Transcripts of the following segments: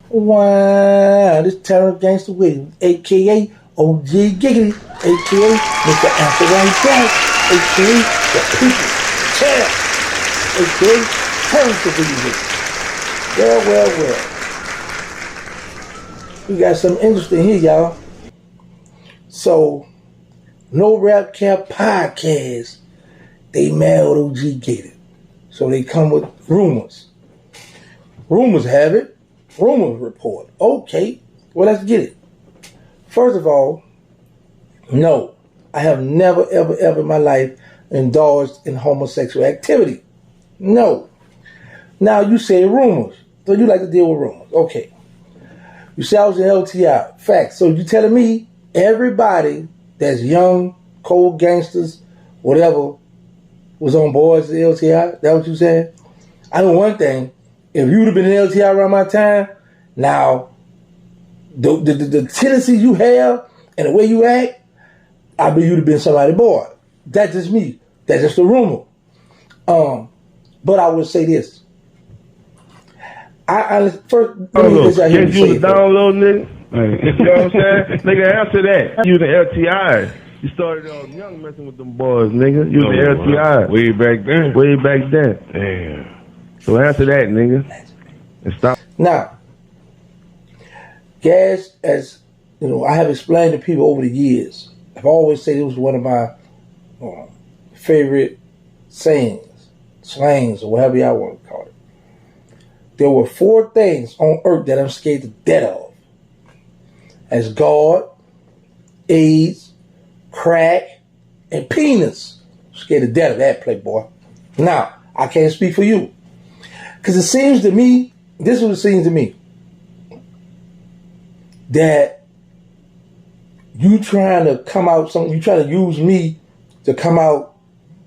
Wow, this Terrance Gangsta Williams, a.k.a. OG Giggity, a.k.a. Mr. Answer Right Back, a.k.a. the People's Champ, a.k.a. Terrance the Williams. Well. We got something interesting here, y'all. So, No Rap Cap Podcast, they mad with OG Gator. So they come with rumors. Rumors have it. Rumors report. Okay, well, let's get it. First of all, no, I have never, ever in my life indulged in homosexual activity. No. Now, you say rumors. So you like to deal with rumors. Okay. You say I was in LTI. Facts. So you telling me everybody that's young, cold gangsters, whatever, was on boards at LTI? That what you saying? I know one thing. If you would have been in LTI around my time, now, the tendencies you have and the way you act, I believe you'd have been somebody's boy. That's just me. That's just a rumor. But I would say this. I first, let me get you the download, nigga. You know what I'm saying? Nigga, answer that. You the LTI. You started off young messing with them boys, nigga. You the LTI. Way back then. Way back then. Damn. So answer that, nigga. And stop. Now, gas, as you know, I have explained to people over the years. I've always said it was one of my favorite sayings, slangs, or whatever y'all want to call it. There were 4 things on earth that I'm scared to death of. As God, AIDS, crack, and penis. I'm scared to death of that, playboy. Now, I can't speak for you. Because it seems to me, this is what it seems to me, that you trying to come out, you trying to use me to come out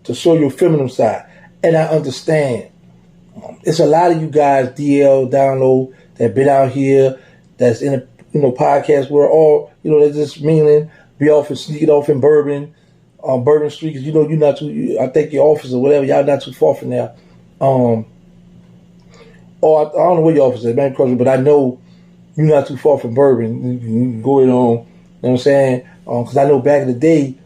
to show your feminine side. And I understand. It's a lot of you guys, DL, download, that been out here, that's in a podcast where all, they're just mingling, be off and sneaking off in Bourbon Street, because you're not too, I think your office or whatever, y'all not too far from there. Or I don't know where your office is, man, but I know you're not too far from Bourbon. You can go in on, you know what I'm saying? Because I know back in the day,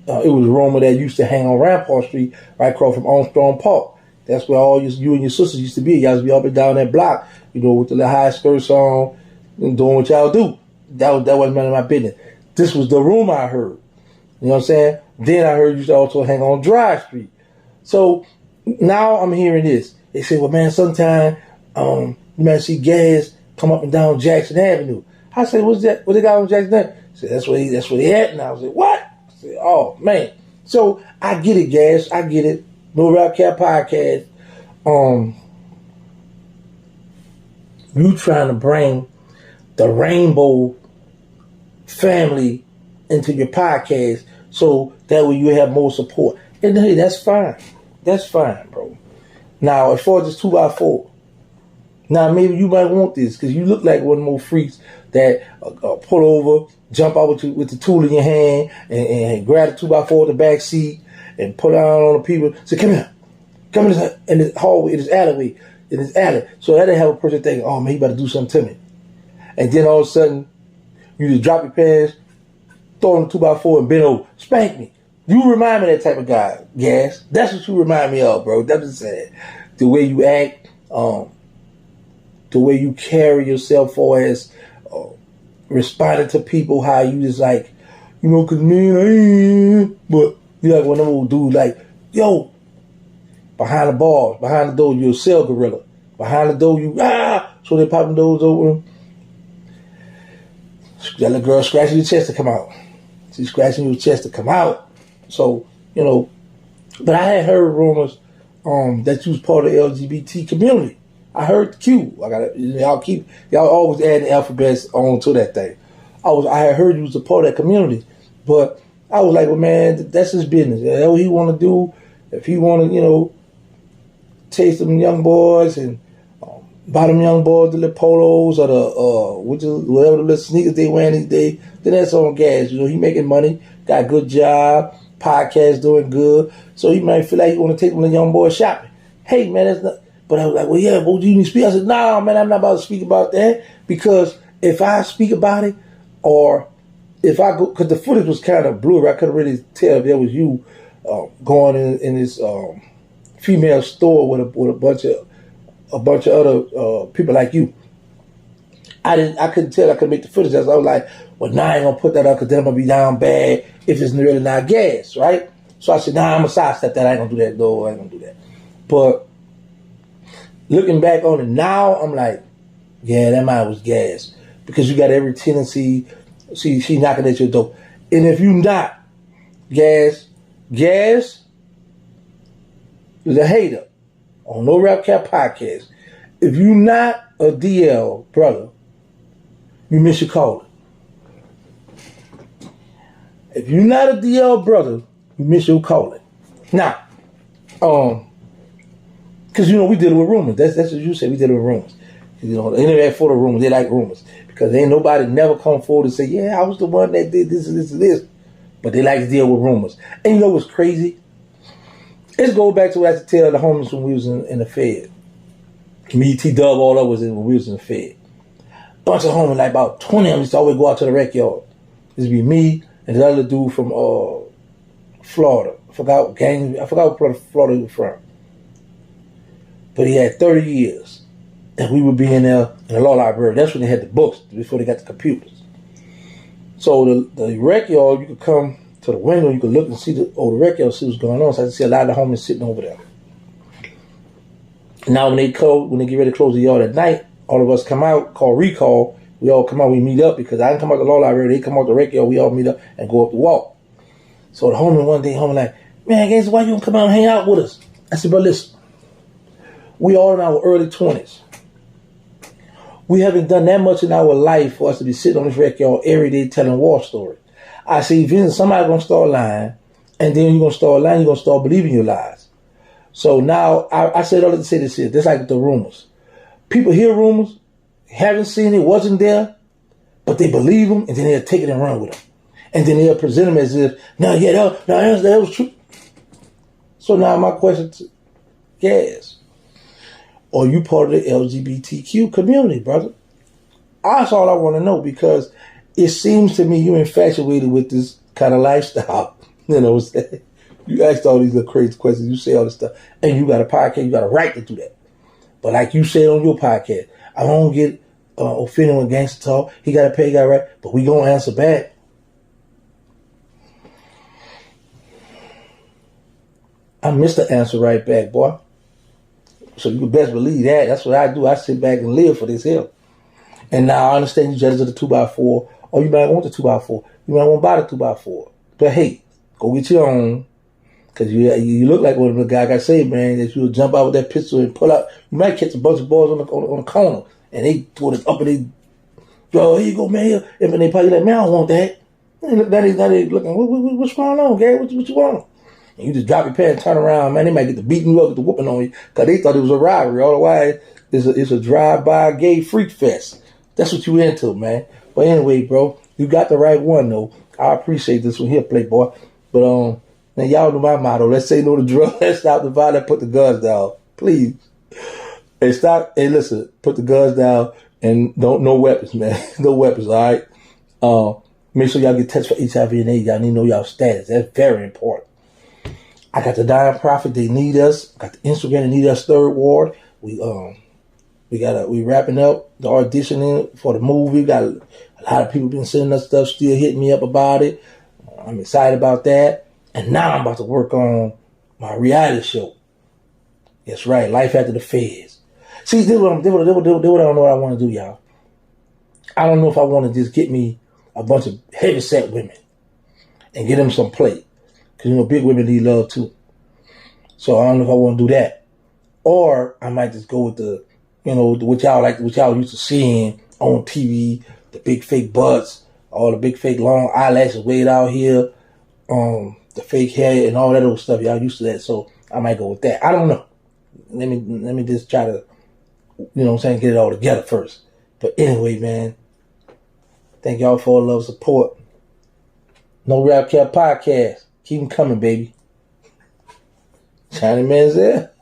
it was a rumor that used to hang on Rampart Street, right across from Armstrong Park. That's where all you and your sisters used to be. Y'all used to be up and down that block, with the little high skirts on, and doing what y'all do. That wasn't none of my business. This was the rumor I heard. You know what I'm saying? Then I heard you used to also hang on Drive Street. So now I'm hearing this. They say, well, man, sometime you might see gas come up and down Jackson Avenue. I said, what's that? What they got on Jackson Avenue? I said, that's where they at now. I said, what? I said, oh, man. So I get it, Gas. I get it. No Rap Cat Podcast. You trying to bring the Rainbow family into your podcast so that way you have more support. And hey, that's fine. That's fine, bro. Now, as far as this 2x4, now maybe you might want this because you look like one of those freaks that pull over, jump out with the tool in your hand and grab the 2x4 in the back seat and put it on the people. Say, come here. Come in this hallway, in this alleyway, in this alley. So that they have a person think, oh man, you better do something to me. And then all of a sudden, you just drop your pants, throw in the 2x4 and bend over. Spank me. You remind me of that type of guy, Gas. That's what you remind me of, bro. That's what I'm saying. The way you act, the way you carry yourself for as responding to people, how you just like, cause man, but you like one of them old dudes like, yo, behind the bars, behind the door, you're a cell gorilla. Behind the door, so they popping doors open. That little girl scratching your chest to come out. She's scratching your chest to come out. So, but I had heard rumors that you was part of the LGBT community. I heard the Q. Y'all always add the alphabets on to that thing. I had heard you was a part of that community. But I was like, well, man, that's his business. That's what he want to do. If he want to, chase them young boys and buy them young boys the little polos or the whatever the little sneakers they wear these days, then that's on Gas. He making money, got a good job, podcast doing good, so he might feel like he want to take them young boys shopping. Hey man, But I was like, well, yeah, well, do you need to speak? I said, nah, man, I'm not about to speak about that. Because if I speak about it, or if I go, because the footage was kind of blurry, I couldn't really tell if that was you going in this female store with a bunch of other people like you. I couldn't tell. I couldn't make the footage. I was like, well, nah, I ain't gonna put that up because then I'm gonna be down bad if it's really not gas, right? So I said, nah, I'm gonna sidestep that. I ain't gonna do that. No, I ain't gonna do that. But looking back on it now, I'm like, yeah, that mine was gas because you got every tendency. She knocking at your door, and if you not gas is a hater on No Rap Cap podcast. If you not a DL brother, you miss your calling. If you're not a DL brother, you miss your calling. Now, because we dealing with rumors. That's what you said. We dealing with rumors. The internet full of rumors. They like rumors because ain't nobody never come forward and say, "Yeah, I was the one that did this and this and this." But they like to deal with rumors. And you know what's crazy? Let's go back to what I had to tell the homies when we was in the Fed. Me, T-Dub, all of us when we was in the Fed. Bunch of homies, like about 20 of them used to always go out to the rec yard. This would be me and the other dude from Florida. I forgot what part of Florida he was from. But he had 30 years. And we would be in there in the law library. That's when they had the books, before they got the computers. So the rec yard, you could come to the window, you could look and see the rec yard, see what's going on. So I could see a lot of the homies sitting over there. Now when they get ready to close the yard at night, all of us come out, call recall. We all come out, we meet up because I didn't come out the law library, they come out the rec yard, we all meet up and go up the walk. So the homie one day, like, man, Gangsta, why you don't come out and hang out with us? I said, but listen, we all in our early 20s. We haven't done that much in our life for us to be sitting on this rec yard every day telling war stories. I say, eventually somebody's going to start lying, and then you're going to start lying, you're going to start believing your lies. So now, I said all to say this here, just like the rumors. People hear rumors, haven't seen it, wasn't there, but they believe them, and then they'll take it and run with them. And then they'll present them as if, that was true. So now my question to Gaz, are you part of the LGBTQ community, brother? That's all I want to know, because it seems to me you're infatuated with this kind of lifestyle. You know what I'm saying? You asked all these little crazy questions, you say all this stuff, and you got a podcast, you got a right to do that. But like you said on your podcast, I don't get offended when Gangsta talk. He got to pay, he got a right, but we going to answer back. I missed the answer right back, boy. So you can best believe that. That's what I do. I sit back and live for this hill. And now I understand you jealous of the 2x4, or you might want the 2x4. You might want to buy the 2x4. But hey, go get your own. Because you look like one of the guys got saved, man, that you'll jump out with that pistol and pull out. You might catch a bunch of boys on the corner, and they throw it up and they, yo, here you go, man. And they probably like, man, I don't want that. And now they looking, what's going on, Gary? What you want? And you just drop your pants, turn around, man. They might get to beating you up, get the whooping on you, because they thought it was a robbery. Otherwise, it's a drive-by gay freak fest. That's what you into, man. But anyway, bro, you got the right one, though. I appreciate this one here, Playboy. But now y'all know my motto. Let's say no to drugs. Let's stop the violence. Put the guns down, please. And stop. And listen, put the guns down and no weapons, man. No weapons. All right. Make sure y'all get tested for HIV and AIDS. Y'all need to know y'all status. That's very important. I got the Dying Prophet. They need us. I got the Instagram. They need us. Third Ward. We wrapping up the auditioning for the movie. Got a lot of people been sending us stuff. Still hitting me up about it. I'm excited about that. And now I'm about to work on my reality show. That's right, Life After the Feds. See, this is what I don't know what I want to do, y'all. I don't know if I want to just get me a bunch of heavyset women and get them some play. Because, big women need love too. So I don't know if I want to do that. Or I might just go with the, what y'all used to seeing on TV, the big fake butts, all the big fake long eyelashes way out here, the fake hair and all that old stuff. Y'all used to that, so I might go with that. I don't know. Let me just try to, get it all together first. But anyway, man, thank y'all for all the love, support. No Rap Cap Podcast. Keep them coming, baby. China Man's there.